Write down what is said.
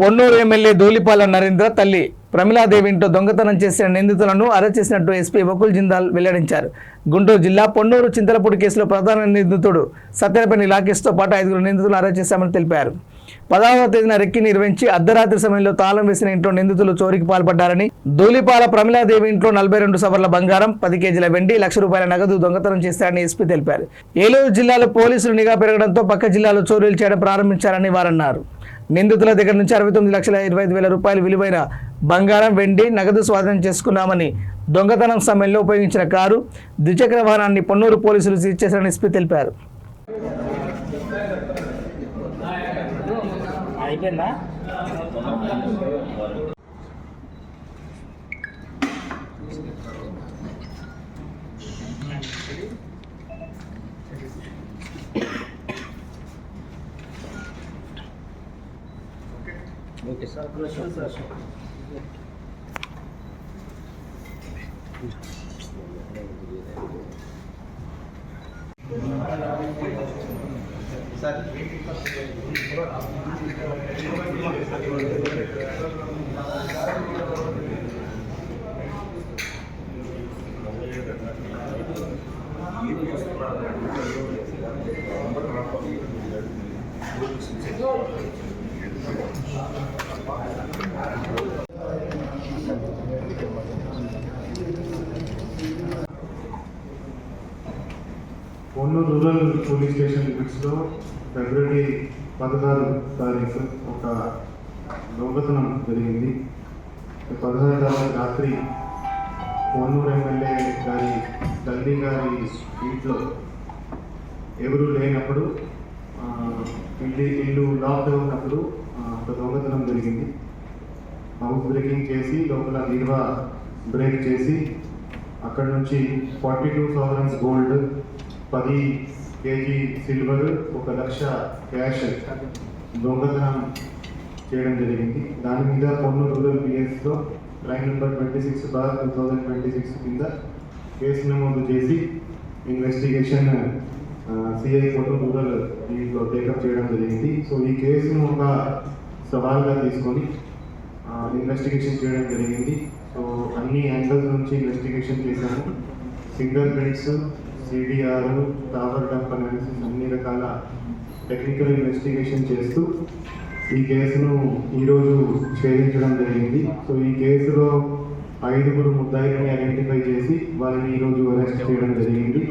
Ponnuru MLA Dhulipala Narendra తల్లి ప్రమిళాదేవి ఇంట్లో దొంగతనం చేసిన నిందితులను అరెస్ట్ చేసినట్టు ఎస్పీ వకుల్ జిందాల్ వెల్లడించారు. గుంటూరు జిల్లా పొన్నూరు చింతలపూడి కేసులో ప్రధాన నిందితుడు సత్యనపల్లి లాకేష్తో పాటు 5 నిందితులను అరెస్ట్ చేశామని తెలిపారు. 16వ తేదీన రెక్కి నిర్వహించి అర్ధరాత్రి సమయంలో తాళం వేసిన ఇంట్లో నిందితులు చోరీకి పాల్పడ్డారని, ధూళిపాల ప్రమిళాదేవి ఇంట్లో 42 సవర్ల బంగారం, 10 కేజీల వెండి, ₹1,00,000 నగదు దొంగతనం చేశారని ఎస్పీ తెలిపారు. ఏలూరు జిల్లాలో పోలీసులు నిఘా పెరగడంతో పక్క జిల్లాలో చోరీలు చేయడం ప్రారంభించారని వారన్నారు. నిందితుల దగ్గర నుంచి ₹69,25,000 విలువైన బంగారం, వెండి, నగదు స్వాధీనం చేసుకున్నామని, దొంగతనం సమయంలో ఉపయోగించిన కారు, ద్విచక్ర వాహనాన్ని పొన్నూరు పోలీసులు సీజ్ చేశారని ఎస్పీ తెలిపారు. Okay sir. Ponnuru rural police station లిమిట్స్లో ఫిబ్రవరి 16 తారీఖు ఒక దొంగతనం జరిగింది. 16 తారీఖు రాత్రి పొన్నూరు ఎమ్మెల్యే గారి తల్లి గారి ఇంట్లో ఎవరు లేనప్పుడు, ఇల్లు లాక్లో ఉన్నప్పుడు ఒక దొంగతనం జరిగింది. హౌస్ బ్రేకింగ్ చేసి లోపల నిర్వా బ్రేక్ చేసి అక్కడ నుంచి 42 sovereigns gold, 10 KG silver, ₹1,00,000 cash దొంగతనం చేయడం జరిగింది. దాని మీద పొన్నూరు రూరల్ పిఎస్లో క్రైమ్ నెంబర్ 26/2026 కింద కేసు నమోదు చేసి ఇన్వెస్టిగేషన్ సిఐ పొన్నూరు రూరల్ దీంట్లో టేకప్ చేయడం జరిగింది. సో ఈ కేసును ఒక సవాల్గా తీసుకొని ఇన్వెస్టిగేషన్ చేయడం జరిగింది. సో అన్ని యాంగిల్స్ నుంచి ఇన్వెస్టిగేషన్ చేశాము. Finger prints, CDR, tower dump analysis, అన్ని రకాల టెక్నికల్ ఇన్వెస్టిగేషన్ చేస్తూ ఈ కేసును ఈరోజు ఛేదించడం జరిగింది. సో ఈ కేసులో 5 ముద్దాయిలని ఐడెంటిఫై చేసి వాళ్ళని ఈరోజు అరెస్ట్ చేయడం జరిగింది.